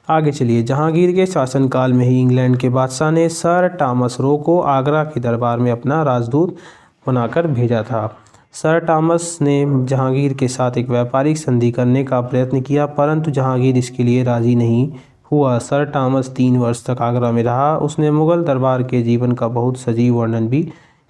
आगे चलिए, जहांगीर के शासनकाल में ही इंग्लैंड के बादशाह ने सर टॉमस रो को आगरा के दरबार में अपना राजदूत बनाकर भेजा था। सर टॉमस ने जहांगीर के साथ एक व्यापारिक संधि करने का प्रयत्न किया, परंतु जहांगीर इसके लिए राजी नहीं हुआ। सर टॉमस 3 वर्ष तक आगरा में रहा। उसने मुगल दरबार के जीवन का बहुत सजीव वर्णन भी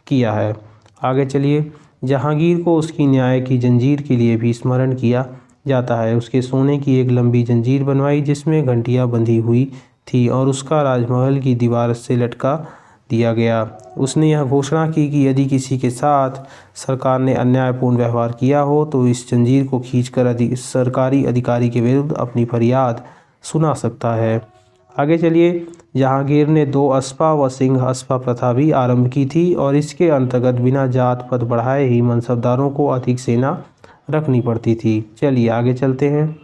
किया है। आगे चलिए, जहांगीर को उसकी न्याय की जंजीर के लिए भी स्मरण किया जाता है। उसके सोने की एक लंबी जंजीर बनवाई जिसमें घंटियां बंधी हुई थी और उसका राजमहल की दीवार से लटका दिया गया। उसने यह घोषणा की कि यदि किसी के साथ सरकार ने अन्यायपूर्ण व्यवहार किया हो तो इस जंजीर को खींचकर सरकारी अधिकारी के विरुद्ध अपनी फरियाद सुना सकता है। आगे चलिए, जहांगीर ने 2 अस्पा व सिंह अस्पा प्रथा भी आरंभ की थी और इसके अंतर्गत बिना जात पद बढ़ाए ही मनसबदारों को अधिक सेना रखनी पड़ती थी। चलिए आगे चलते हैं।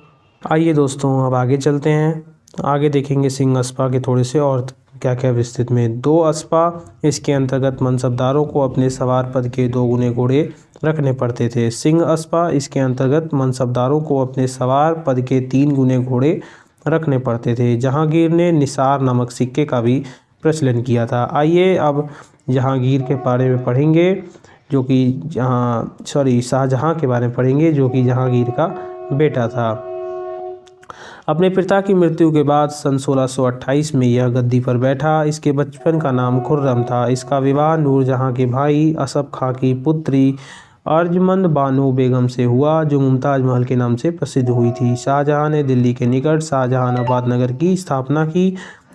आइए दोस्तों, अब आगे चलते हैं। आगे देखेंगे सिंह अस्पा के थोड़े से और क्या क्या विस्तृत में। 2 अस्पा, इसके अंतर्गत मनसबदारों को अपने सवार पद के 2 गुने घोड़े रखने पड़ते थे। सिंह अस्पा, इसके अंतर्गत मनसबदारों को अपने सवार पद के 3 गुने घोड़े रखने पड़ते थे। जहांगीर ने निसार नामक सिक्के का भी प्रचलन किया था। आइए अब जहांगीर के बारे में पढ़ेंगे, जो कि शाहजहां के बारे में पढ़ेंगे, जो कि जहांगीर का बेटा था। अपने पिता की मृत्यु के बाद सन 1628 में यह गद्दी पर बैठा। इसके बचपन का नाम खुर्रम था। इसका विवाह नूरजहां के भाई असफ खां की पुत्री अर्जमंद बानो बेगम से हुआ, जो मुमताज़ महल के नाम से प्रसिद्ध हुई थी। शाहजहां ने दिल्ली के निकट शाहजहानाबाद नगर की स्थापना की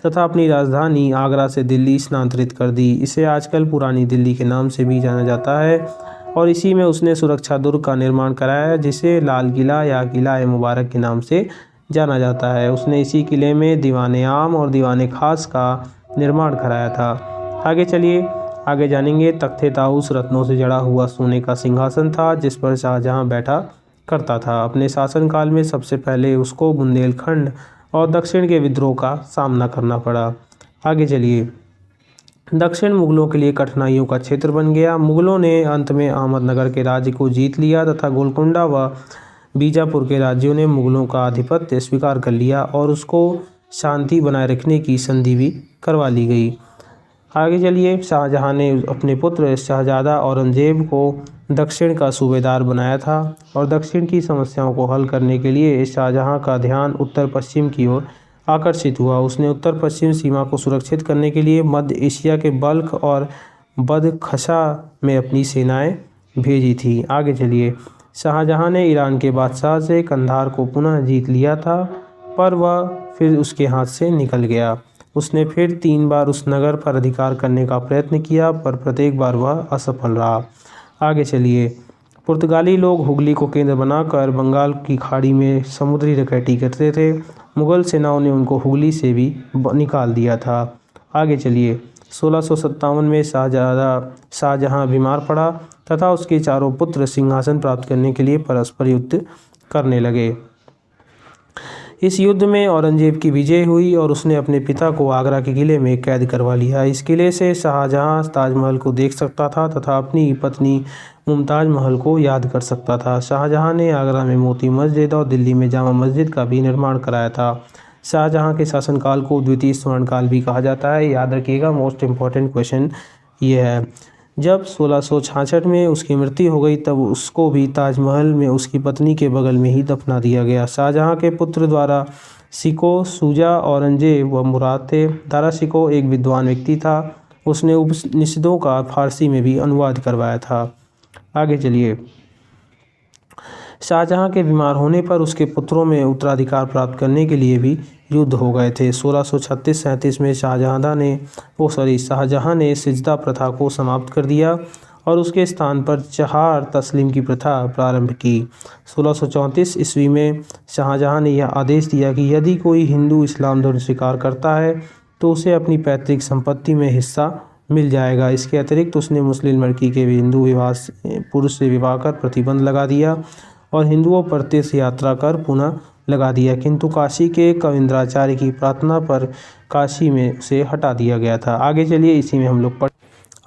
तथा अपनी राजधानी आगरा से दिल्ली स्थानांतरित कर दी। इसे आजकल पुरानी दिल्ली के नाम से भी जाना जाता है और इसी में उसने सुरक्षा दुर्ग का निर्माण कराया, जिसे लाल किला या किला-ए-मुबारक के नाम से जाना जाता है। उसने इसी किले में दीवाने आम और दीवाने खास का निर्माण कराया था। आगे चलिए, आगे जानेंगे। तख्ते ताऊस रत्नों से जड़ा हुआ सोने का सिंहासन था जिस पर शाहजहां बैठा करता था। अपने शासनकाल में सबसे पहले उसको बुंदेलखंड और दक्षिण के विद्रोह का सामना करना पड़ा। आगे चलिए, दक्षिण मुगलों के लिए कठिनाइयों का क्षेत्र बन गया। मुगलों ने अंत में अहमदनगर के राज्य को जीत लिया तथा गोलकुंडा व बीजापुर के राज्यों ने मुगलों का आधिपत्य स्वीकार कर लिया और उसको शांति बनाए रखने की संधि भी करवा ली गई। आगे चलिए, शाहजहां ने अपने पुत्र शहजादा औरंगजेब को दक्षिण का सूबेदार बनाया था और दक्षिण की समस्याओं को हल करने के लिए शाहजहां का ध्यान उत्तर पश्चिम की ओर आकर्षित हुआ। उसने उत्तर पश्चिम सीमा को सुरक्षित करने के लिए मध्य एशिया के बल्ख और बदखशा में अपनी सेनाएं भेजी थी। आगे चलिए, शाहजहां ने ईरान के बादशाह से कंधार को पुनः जीत लिया था, पर वह फिर उसके हाथ से निकल गया। उसने फिर 3 बार उस नगर पर अधिकार करने का प्रयत्न किया, पर प्रत्येक बार वह असफल रहा। आगे चलिए, पुर्तगाली लोग हुगली को केंद्र बनाकर बंगाल की खाड़ी में समुद्री डकैती करते थे। मुगल सेनाओं ने उनको हुगली से भी निकाल दिया था। आगे चलिए, 1657 में शाहजहां बीमार पड़ा तथा उसके 4 पुत्र सिंहासन प्राप्त करने के लिए परस्पर युद्ध करने लगे। इस युद्ध में औरंगजेब की विजय हुई और उसने अपने पिता को आगरा के किले में कैद करवा लिया। इस किले से शाहजहां ताजमहल को देख सकता था तथा अपनी पत्नी मुमताज़ महल को याद कर सकता था। शाहजहां ने आगरा में मोती मस्जिद और दिल्ली में जामा मस्जिद का भी निर्माण कराया था। शाहजहां के शासनकाल को द्वितीय स्वर्णकाल भी कहा जाता है। याद रखिएगा, मोस्ट इम्पॉर्टेंट क्वेश्चन ये है। जब 1666 में उसकी मृत्यु हो गई तब उसको भी ताजमहल में उसकी पत्नी के बगल में ही दफना दिया गया। शाहजहां के पुत्र द्वारा शिको, शुजा, औरंगजेब व मुराद थे। दारा शिको एक विद्वान व्यक्ति था। उसने उपनिषदों का फारसी में भी अनुवाद करवाया था। आगे चलिए। शाहजहां के बीमार होने पर उसके पुत्रों में उत्तराधिकार प्राप्त करने के लिए भी युद्ध हो गए थे। 1636-37 में शाहजहां ने सिजदा प्रथा को समाप्त कर दिया और उसके स्थान पर चहार तस्लीम की प्रथा प्रारंभ की। 1634 ईस्वी में शाहजहां ने यह आदेश दिया कि यदि कोई हिंदू इस्लाम धर्म स्वीकार करता है तो उसे अपनी पैतृक संपत्ति में हिस्सा मिल जाएगा। इसके अतिरिक्त उसने मुस्लिम लड़की के हिंदू पुरुष से विवाह कर प्रतिबंध लगा दिया और हिंदुओं पर तीर्थ यात्रा कर पुनः लगा दिया, किंतु काशी के कविंद्राचार्य की प्रार्थना पर काशी में उसे हटा दिया गया था। आगे चलिए, इसी में हम लोग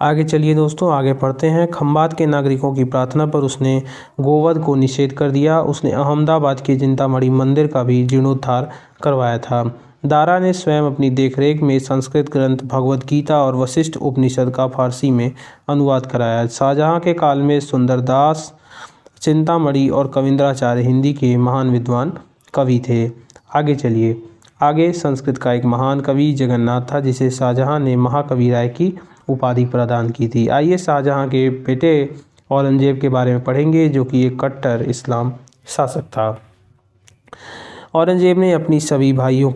आगे चलिए दोस्तों, आगे पढ़ते हैं। खंबात के नागरिकों की प्रार्थना पर उसने गोवध को निषेध कर दिया। उसने अहमदाबाद के चिंतामणि मंदिर का भी जीर्णोद्धार करवाया था। दारा ने स्वयं अपनी देखरेख में संस्कृत ग्रंथ भगवद गीता और वशिष्ठ उपनिषद का फारसी में अनुवाद कराया। शाहजहां के काल में सुंदरदास, चिंतामणि और कविंद्राचार्य हिंदी के महान विद्वान कवि थे। आगे चलिए। आगे संस्कृत का एक महान कवि जगन्नाथ था जिसे शाहजहां ने महाकवि राय की उपाधि प्रदान की थी। आइए शाहजहां के बेटे औरंगजेब के बारे में पढ़ेंगे, जो कि एक कट्टर इस्लाम शासक था। औरंगजेब ने अपनी सभी भाइयों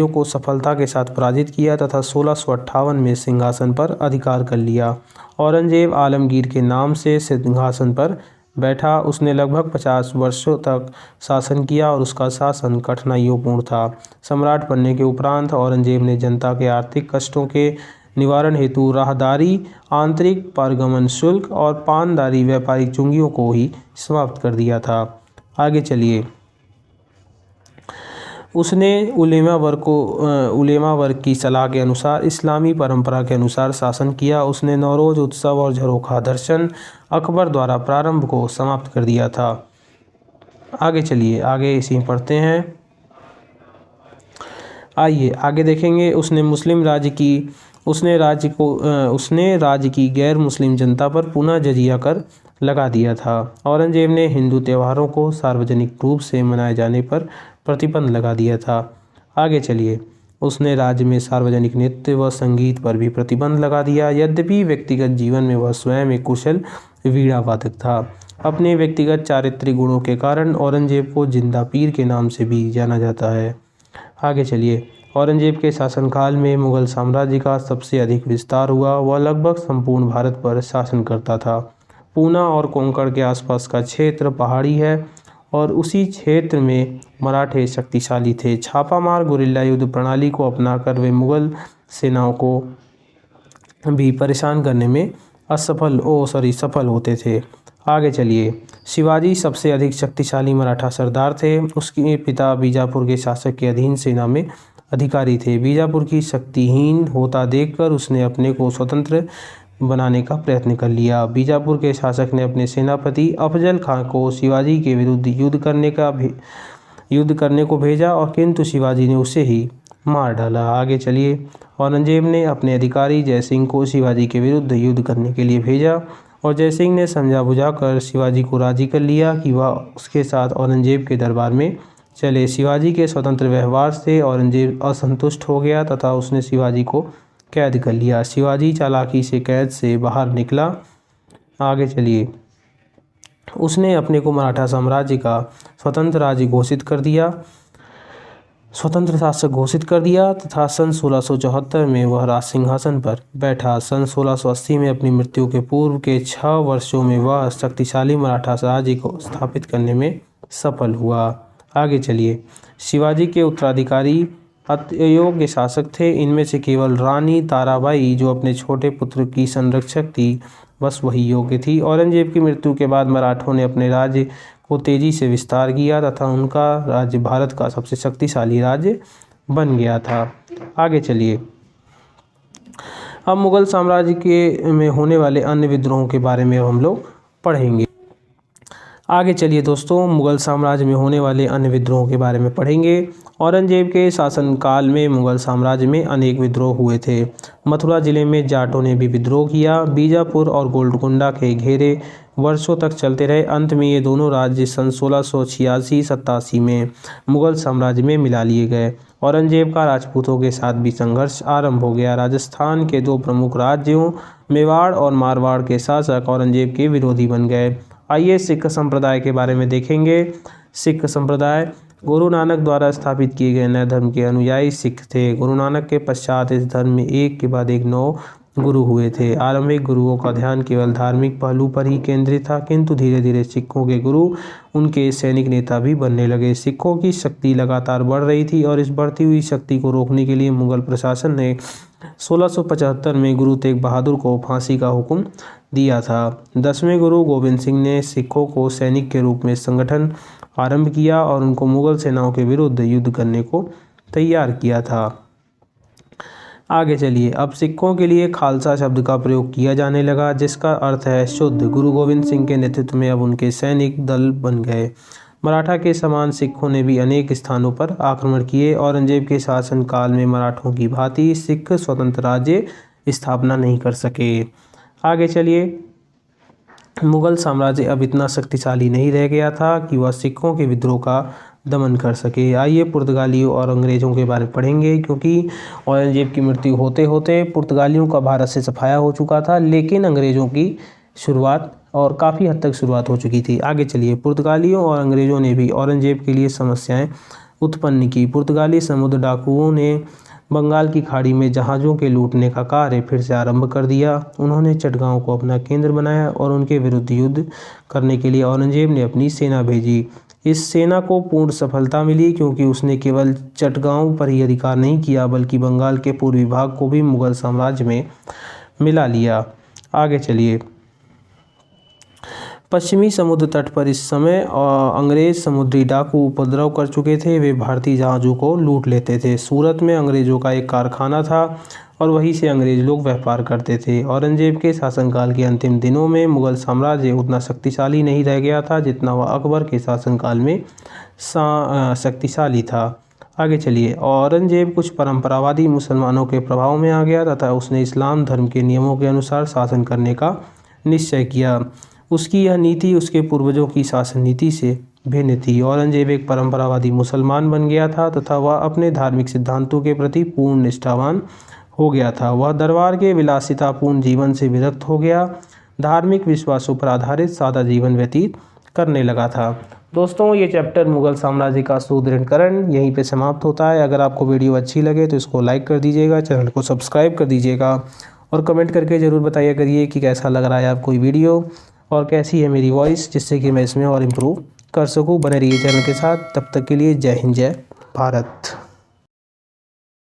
को सफलता के साथ पराजित किया तथा 1658 में सिंहासन पर अधिकार कर लिया। औरंगजेब आलमगीर के नाम से सिंहासन पर बैठा। उसने लगभग 50 वर्षों तक शासन किया और उसका शासन कठिनाइयों था। सम्राट बनने के उपरांत औरंगजेब ने जनता के आर्थिक कष्टों के निवारण हेतु राहदारी, आंतरिक पारगमन शुल्क और पानदारी व्यापारिक चुंगियों को ही समाप्त कर दिया था। आगे चलिए। उसने उलेमा वर्ग की सलाह के अनुसार इस्लामी परंपरा के अनुसार शासन किया। उसने नौरोज़ उत्सव और झरोखा दर्शन अकबर द्वारा प्रारंभ को समाप्त कर दिया था। आगे चलिए, आगे इसी पढ़ते हैं। आइए आगे देखेंगे। उसने राज्य की गैर मुस्लिम जनता पर पुनः जजिया कर लगा दिया था। औरंगजेब ने हिंदू त्योहारों को सार्वजनिक रूप से मनाए जाने पर प्रतिबंध लगा दिया था। आगे चलिए। उसने राज्य में सार्वजनिक नृत्य व संगीत पर भी प्रतिबंध लगा दिया। यद्यपि व्यक्तिगत जीवन में वह स्वयं एक कुशल वीणा वादक था। अपने व्यक्तिगत चारित्रिक गुणों के कारण औरंगजेब को जिंदा पीर के नाम से भी जाना जाता है। आगे चलिए। औरंगजेब के शासनकाल में मुगल साम्राज्य का सबसे अधिक विस्तार हुआ। वह लगभग संपूर्ण भारत पर शासन करता था। पूना और कोंकण के आसपास का क्षेत्र पहाड़ी है और उसी क्षेत्र में मराठे शक्तिशाली थे। छापामार गुरिल्ला युद्ध प्रणाली को अपनाकर वे मुगल सेनाओं को भी परेशान करने में सफल होते थे। आगे चलिए। शिवाजी सबसे अधिक शक्तिशाली मराठा सरदार थे। उसके पिता बीजापुर के शासक के अधीन सेना में अधिकारी थे। बीजापुर की शक्तिहीन होता देखकर उसने अपने को स्वतंत्र बनाने का प्रयत्न कर लिया। बीजापुर के शासक ने अपने सेनापति अफजल खां को शिवाजी के विरुद्ध युद्ध करने को भेजा और किंतु शिवाजी ने उसे ही मार डाला। आगे चलिए। औरंगजेब ने अपने अधिकारी जयसिंह को शिवाजी के विरुद्ध युद्ध करने के लिए भेजा और जयसिंह ने समझा बुझाकर शिवाजी को राजी कर लिया कि वह उसके साथ औरंगजेब के दरबार में चले। शिवाजी के स्वतंत्र व्यवहार से औरंगजेब असंतुष्ट हो गया तथा उसने शिवाजी को कैद कर लिया। शिवाजी चालाकी से कैद से बाहर निकला। आगे चलिए। उसने अपने को मराठा साम्राज्य का स्वतंत्र शासक घोषित कर दिया तथा सन 1674 में वह राज सिंहासन पर बैठा। सन 1680 में अपनी मृत्यु के पूर्व के 6 वर्षों में वह शक्तिशाली मराठा राज्य को स्थापित करने में सफल हुआ। आगे चलिए। शिवाजी के उत्तराधिकारी अयोग्य शासक थे। इनमें से केवल रानी ताराबाई, जो अपने छोटे पुत्र की संरक्षक थी, बस वही योग्य थी। औरंगजेब की मृत्यु के बाद मराठों ने अपने राज्य को तेजी से विस्तार किया तथा उनका राज्य भारत का सबसे शक्तिशाली राज्य बन गया था। आगे चलिए, अब मुगल साम्राज्य के में होने वाले अन्य विद्रोहों के बारे में हम लोग पढ़ेंगे। आगे चलिए दोस्तों, मुगल साम्राज्य में होने वाले अन्य विद्रोहों के बारे में पढ़ेंगे। औरंगजेब के शासनकाल में मुगल साम्राज्य में अनेक विद्रोह हुए थे। मथुरा जिले में जाटों ने भी विद्रोह किया। बीजापुर और गोलकुंडा के घेरे वर्षों तक चलते रहे। अंत में ये दोनों राज्य सन 1686-87 में मुगल साम्राज्य में मिला लिए गए। औरंगजेब का राजपूतों के साथ भी संघर्ष आरंभ हो गया। राजस्थान के दो प्रमुख राज्यों मेवाड़ और मारवाड़ के शासक औरंगजेब के विरोधी बन गए। आइए सिख संप्रदाय के बारे में देखेंगे। सिख संप्रदाय गुरु नानक द्वारा स्थापित किए गए नए धर्म के अनुयायी सिख थे। गुरु नानक के पश्चात इस धर्म में एक के बाद एक 9 गुरु हुए थे। आरंभिक गुरुओं का ध्यान केवल धार्मिक पहलू पर ही केंद्रित था, किंतु धीरे धीरे सिखों के गुरु उनके सैनिक नेता भी बनने लगे। सिखों की शक्ति लगातार बढ़ रही थी और इस बढ़ती हुई शक्ति को रोकने के लिए मुगल प्रशासन ने 1675 में गुरु तेग बहादुर को फांसी का हुक्म दिया था। 10वें गुरु गोविंद सिंह ने सिखों को सैनिक के रूप में संगठन आरंभ किया और उनको मुगल सेनाओं के विरुद्ध युद्ध करने को तैयार किया था। आगे चलिए, अब सिखों के लिए खालसा शब्द का प्रयोग किया जाने लगा, जिसका अर्थ है शुद्ध। गुरु गोविंद सिंह के नेतृत्व में अब उनके सैनिक दल बन गए। मराठा के समान सिखों ने भी अनेक स्थानों पर आक्रमण किए। औरंगजेब के शासनकाल में मराठों की भांति सिख स्वतंत्र राज्य स्थापना नहीं कर सके। आगे चलिए, मुगल साम्राज्य अब इतना शक्तिशाली नहीं रह गया था कि वह सिखों के विद्रोह का दमन कर सके। आइए पुर्तगालियों और अंग्रेज़ों के बारे में पढ़ेंगे, क्योंकि औरंगजेब की मृत्यु होते होते पुर्तगालियों का भारत से सफाया हो चुका था, लेकिन अंग्रेज़ों की शुरुआत और काफ़ी हद तक शुरुआत हो चुकी थी। आगे चलिए, पुर्तगालियों और अंग्रेज़ों ने भी औरंगजेब के लिए समस्याएं उत्पन्न की। पुर्तगाली समुद्र डाकुओं ने बंगाल की खाड़ी में जहाज़ों के लूटने का कार्य फिर से आरंभ कर दिया। उन्होंने चटगांव को अपना केंद्र बनाया और उनके विरुद्ध युद्ध करने के लिए औरंगजेब ने अपनी सेना भेजी। इस सेना को पूर्ण सफलता मिली, क्योंकि उसने केवल चटगांव पर ही अधिकार नहीं किया, बल्कि बंगाल के पूर्वी भाग को भी मुगल साम्राज्य में मिला लिया। आगे चलिए, पश्चिमी समुद्र तट पर इस समय अंग्रेज समुद्री डाकू उपद्रव कर चुके थे। वे भारतीय जहाज़ों को लूट लेते थे। सूरत में अंग्रेज़ों का एक कारखाना था और वहीं से अंग्रेज़ लोग व्यापार करते थे। औरंगजेब के शासनकाल के अंतिम दिनों में मुगल साम्राज्य उतना शक्तिशाली नहीं रह गया था जितना वह अकबर के शासनकाल में शक्तिशाली था। आगे चलिए, औरंगजेब कुछ परंपरावादी मुसलमानों के प्रभाव में आ गया तथा उसने इस्लाम धर्म के नियमों के अनुसार शासन करने का निश्चय किया। उसकी यह नीति उसके पूर्वजों की शासन नीति से भिन्न थी। औरंगजेब एक परंपरावादी मुसलमान बन गया था तथा वह अपने धार्मिक सिद्धांतों के प्रति पूर्ण निष्ठावान हो गया था। वह दरबार के विलासितापूर्ण जीवन से विरक्त हो गया, धार्मिक विश्वासों पर आधारित सादा जीवन व्यतीत करने लगा था। दोस्तों, ये चैप्टर मुगल साम्राज्य का सुदृढ़ीकरण यहीं पे समाप्त होता है। अगर आपको वीडियो अच्छी लगे तो इसको लाइक कर दीजिएगा, चैनल को सब्सक्राइब कर दीजिएगा और कमेंट करके ज़रूर बताइए करिए कि कैसा लग रहा है आपको ये वीडियो और कैसी है मेरी वॉइस, जिससे कि मैं इसमें और इम्प्रूव कर सकूं। बने रहिए चैनल के साथ। तब तक के लिए जय हिंद, जय भारत।